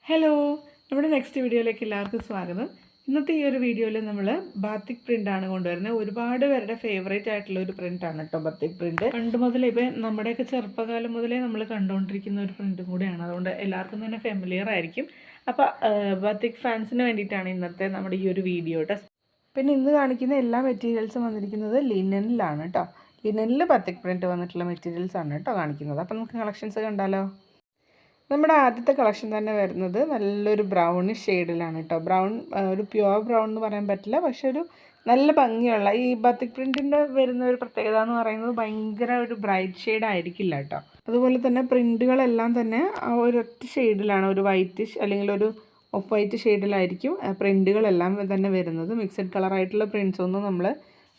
Hello, നമ്മുടെ next വീഡിയോയിലേക്ക് എല്ലാവർക്കും സ്വാഗതം. ഇന്നത്തെ ഈ ഒരു വീഡിയോയിൽ നമ്മൾ ബാത്തിക് പ്രിൻ്റാണ് കൊണ്ടുവരുന്നത്. ഒരുപാട് പേരുടെ ഫേവറേറ്റ് ആയിട്ടുള്ള ഒരു പ്രിൻ്റാണ് കേട്ടോ ബാത്തിക് പ്രിൻ്റ്. പണ്ട് മുതലേ ഇപ്പം നമ്മുടെയൊക്കെ ചെറുപ്പകാലം മുതലേ നമ്മൾ കണ്ടുകൊണ്ടിരിക്കുന്ന ഒരു പ്രിൻ്റും കൂടെയാണ്. അതുകൊണ്ട് എല്ലാവർക്കും തന്നെ ഫെമിലിയർ ആയിരിക്കും. അപ്പോൾ ബാത്തിക് ഫാൻസിന് വേണ്ടിയിട്ടാണ് ഇന്നത്തെ നമ്മുടെ ഈ ഒരു വീഡിയോ കേട്ടോ. പിന്നെ ഇന്ന് കാണിക്കുന്ന എല്ലാ മെറ്റീരിയൽസും വന്നിരിക്കുന്നത് ലിനനിലാണ് കേട്ടോ. ലിനനിൽ ബാത്തിക് പ്രിൻ്റ് വന്നിട്ടുള്ള മെറ്റീരിയൽസ് ആണ് കേട്ടോ കാണിക്കുന്നത്. അപ്പോൾ നമുക്ക് കളക്ഷൻസ് കണ്ടാലോ. നമ്മുടെ ആദ്യത്തെ കളക്ഷൻ തന്നെ വരുന്നത് നല്ലൊരു ബ്രൗണിഷ് ഷെയ്ഡിലാണ് കേട്ടോ. ഒരു പ്യുവർ ബ്രൗൺ എന്ന് പറയാൻ പറ്റില്ല, പക്ഷെ ഒരു നല്ല ഭംഗിയുള്ള ഈ ബാത്തിക് പ്രിൻറ്റിൻ്റെ വരുന്ന ഒരു പ്രത്യേകത എന്ന് പറയുന്നത് ഭയങ്കര ഒരു ബ്രൈറ്റ് ഷെയ്ഡ് ആയിരിക്കില്ല കേട്ടോ. അതുപോലെ തന്നെ പ്രിൻറ്റുകളെല്ലാം തന്നെ ഒരൊറ്റ ഷെയ്ഡിലാണ്, ഒരു വൈറ്റിഷ് അല്ലെങ്കിൽ ഒരു ഓഫ് വൈറ്റ് ഷെയ്ഡിലായിരിക്കും പ്രിൻറ്റുകളെല്ലാം തന്നെ വരുന്നത്. മിക്സഡ് കളറായിട്ടുള്ള പ്രിൻറ്റ്സ് ഒന്നും നമ്മൾ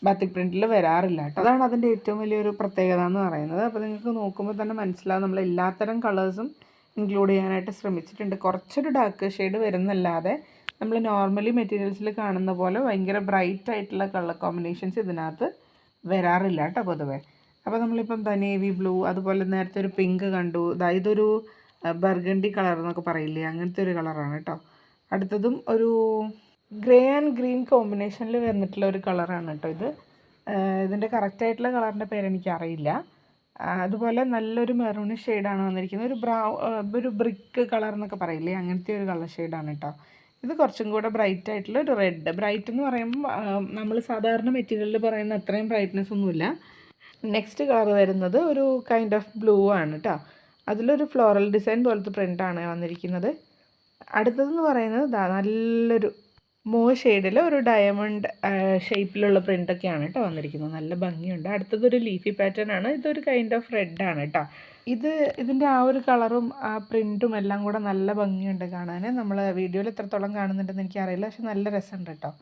ബാത്തിക് പ്രിൻറ്റിൽ വരാറില്ല കേട്ടോ. അതാണ് അതിൻ്റെ ഏറ്റവും വലിയൊരു പ്രത്യേകത എന്ന് പറയുന്നത്. അപ്പോൾ നിങ്ങൾക്ക് നോക്കുമ്പോൾ തന്നെ മനസ്സിലാവും നമ്മൾ എല്ലാത്തരം കളേഴ്സും ഇൻക്ലൂഡ് ചെയ്യാനായിട്ട് ശ്രമിച്ചിട്ടുണ്ട്. കുറച്ചൊരു ഡാർക്ക് ഷെയ്ഡ് വരുന്നല്ലാതെ നമ്മൾ നോർമലി മെറ്റീരിയൽസിൽ കാണുന്ന പോലെ ഭയങ്കര ബ്രൈറ്റ് ആയിട്ടുള്ള കളർ കോമ്പിനേഷൻസ് ഇതിനകത്ത് വരാറില്ല കേട്ടോ പൊതുവേ. അപ്പോൾ നമ്മളിപ്പം നേവി ബ്ലൂ, അതുപോലെ നേരത്തെ ഒരു പിങ്ക് കണ്ടു. ഇതൊരു ബർഗണ്ടി കളർ എന്നൊക്കെ പറയില്ലേ, അങ്ങനത്തെ ഒരു കളറാണ് കേട്ടോ. അടുത്തതും ഒരു ഗ്രേ ആൻഡ് ഗ്രീൻ കോമ്പിനേഷനിൽ വന്നിട്ടുള്ള ഒരു കളറാണ് കേട്ടോ ഇത്. ഇതിൻ്റെ കറക്റ്റായിട്ടുള്ള കളറിൻ്റെ പേരെനിക്കറിയില്ല. അതുപോലെ നല്ലൊരു മെറൂണിഷ് ഷെയ്ഡാണ് വന്നിരിക്കുന്നത്. ഒരു ബ്രിക്ക് കളർ എന്നൊക്കെ പറയില്ലേ, അങ്ങനത്തെ ഒരു കളർ ഷെയ്ഡാണ് കേട്ടോ. ഇത് കുറച്ചും കൂടെ ബ്രൈറ്റ് ആയിട്ടുള്ള ഒരു റെഡ്. ബ്രൈറ്റ് എന്ന് പറയുമ്പോൾ നമ്മൾ സാധാരണ മെറ്റീരിയലിൽ പറയുന്ന അത്രയും ബ്രൈറ്റ്നെസ് ഒന്നുമില്ല. നെക്സ്റ്റ് കളർ വരുന്നത് ഒരു കൈൻഡ് ഓഫ് ബ്ലൂ ആണ് കേട്ടോ. അതിലൊരു ഫ്ലോറൽ ഡിസൈൻ പോലത്തെ പ്രിൻ്റാണ് വന്നിരിക്കുന്നത്. അടുത്തതെന്ന് പറയുന്നത് നല്ലൊരു ഷെയ്ഡിൽ ഒരു ഡയമണ്ട് ഷേപ്പിലുള്ള പ്രിൻ്റൊക്കെയാണ് കേട്ടോ വന്നിരിക്കുന്നത്. നല്ല ഭംഗിയുണ്ട്. അടുത്തതൊരു ലീഫി പാറ്റേൺ ആണ്. ഇതൊരു കൈൻഡ് ഓഫ് റെഡാണ് കേട്ടോ. ഇതിൻ്റെ ആ ഒരു കളറും ആ പ്രിൻറ്റും എല്ലാം കൂടെ നല്ല ഭംഗിയുണ്ട് കാണാൻ. നമ്മൾ വീഡിയോയിൽ എത്രത്തോളം കാണുന്നുണ്ടെന്ന് എനിക്കറിയില്ല, പക്ഷെ നല്ല രസമുണ്ട് കേട്ടോ.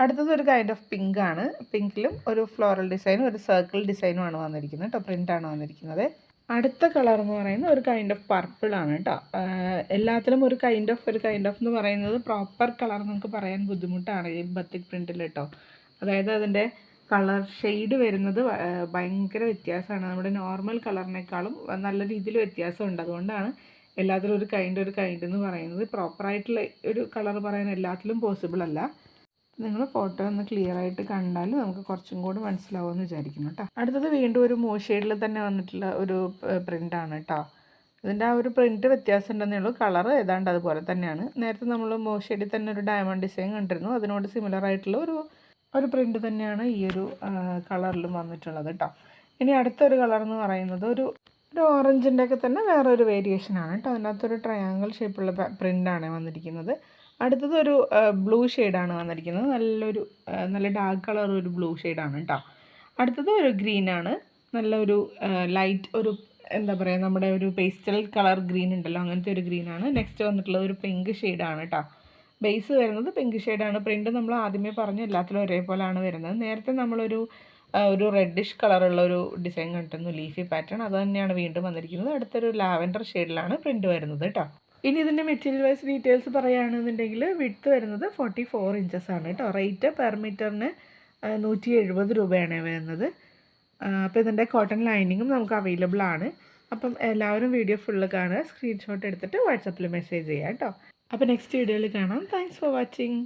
അടുത്തത് ഒരു കൈൻഡ് ഓഫ് പിങ്ക് ആണ്. പിങ്കിലും ഒരു ഫ്ലോറൽ ഡിസൈനും ഒരു സർക്കിൾ ഡിസൈനുമാണ് വന്നിരിക്കുന്നത് കേട്ടോ. പ്രിൻ്റാണ് വന്നിരിക്കുന്നത്. അടുത്ത കളർ എന്ന് പറയുന്നത് ഒരു കൈൻഡ് ഓഫ് പർപ്പിളാണ് കേട്ടോ. എല്ലാത്തിലും ഒരു കൈൻഡ് ഓഫ് എന്ന് പറയുന്നത് പ്രോപ്പർ കളർ നമുക്ക് പറയാൻ ബുദ്ധിമുട്ടാണ് ഈ ബാത്തിക് പ്രിൻറ്റിൽ കേട്ടോ. അതായത് അതിൻ്റെ കളർ ഷെയ്ഡ് വരുന്നത് ഭയങ്കര വ്യത്യാസമാണ്. നമ്മുടെ നോർമൽ കളറിനേക്കാളും നല്ല രീതിയിൽ വ്യത്യാസമുണ്ട്. അതുകൊണ്ടാണ് എല്ലാത്തിലും ഒരു കൈൻഡ് എന്ന് പറയുന്നത്. പ്രോപ്പറായിട്ടുള്ള ഒരു കളർ പറയാൻ എല്ലാത്തിലും പോസിബിൾ അല്ല. നിങ്ങൾ ഫോട്ടോ ഒന്ന് ക്ലിയർ ആയിട്ട് കണ്ടാൽ നമുക്ക് കുറച്ചും കൂടി മനസ്സിലാവുമെന്ന് വിചാരിക്കുന്നു കേട്ടോ. അടുത്തത് വീണ്ടും ഒരു ഷെയ്ഡിൽ തന്നെ വന്നിട്ടുള്ള ഒരു പ്രിൻ്റാണ് കേട്ടോ. ഇതിൻ്റെ ആ ഒരു പ്രിൻറ്റ് വ്യത്യാസം ഉണ്ടെന്നേ ഉള്ളൂ. കളർ ഏതാണ്ട് അതുപോലെ തന്നെയാണ്. നേരത്തെ നമ്മൾ ഷെയ്ഡിൽ തന്നെ ഒരു ഡയമണ്ട് ഡിസൈൻ കണ്ടിരുന്നു. അതിനോട് സിമിലർ ആയിട്ടുള്ള ഒരു പ്രിൻറ്റ് തന്നെയാണ് ഈ ഒരു കളറിലും വന്നിട്ടുള്ളത് കേട്ടോ. ഇനി അടുത്തൊരു കളർ എന്ന് പറയുന്നത് ഒരു ഓറഞ്ചിൻ്റെ ഒക്കെ തന്നെ വേറൊരു വേരിയേഷനാണ് കേട്ടോ. അതിനകത്തൊരു ട്രയാങ്കിൾ ഷേപ്പുള്ള പ്രിൻ്റാണ് വന്നിരിക്കുന്നത്. അടുത്തത് ഒരു ബ്ലൂ ഷെയ്ഡാണ് വന്നിരിക്കുന്നത്. നല്ല ഡാർക്ക് കളർ ഒരു ബ്ലൂ ഷെയ്ഡാണ് കേട്ടോ. അടുത്തത് ഒരു ഗ്രീനാണ്. നല്ലൊരു ലൈറ്റ് ഒരു എന്താ പറയുക, നമ്മുടെ ഒരു പേസ്റ്റൽ കളർ ഗ്രീൻ ഉണ്ടല്ലോ, അങ്ങനത്തെ ഒരു ഗ്രീനാണ്. നെക്സ്റ്റ് വന്നിട്ടുള്ളത് ഒരു പിങ്ക് ഷെയ്ഡാണ് കേട്ടോ. ബേസ് വരുന്നത് പിങ്ക് ഷെയ്ഡാണ്. പ്രിൻറ്റ് നമ്മൾ ആദ്യമേ പറഞ്ഞു എല്ലാത്തിലും ഒരേപോലെയാണ് വരുന്നത്. നേരത്തെ നമ്മളൊരു റെഡിഷ് കളറുള്ള ഒരു ഡിസൈൻ കണ്ടിരുന്നു, ലീഫി പാറ്റേൺ. അത് തന്നെയാണ് വീണ്ടും വന്നിരിക്കുന്നത്. അടുത്തൊരു ലാവൻഡർ ഷെയ്ഡിലാണ് പ്രിൻറ്റ് വരുന്നത് കേട്ടോ. ഇനി ഇതിൻ്റെ മെറ്റീരിയൽ വൈസ് ഡീറ്റെയിൽസ് പറയുകയാണെന്നുണ്ടെങ്കിൽ വിഡ്ത്ത് വരുന്നത് 44 ഇഞ്ചസ് ആണ് കേട്ടോ. റേറ്റ് പെർ മീറ്ററിന് 170 രൂപയാണ് വരുന്നത്. അപ്പോൾ ഇതിൻ്റെ കോട്ടൺ ലൈനിങ്ങും നമുക്ക് അവൈലബിൾ ആണ്. അപ്പം എല്ലാവരും വീഡിയോ ഫുള്ള് കാണുക, സ്ക്രീൻഷോട്ട് എടുത്തിട്ട് വാട്സപ്പിൽ മെസ്സേജ് ചെയ്യാം കേട്ടോ. അപ്പോൾ നെക്സ്റ്റ് വീഡിയോയിൽ കാണാം. Thanks for watching.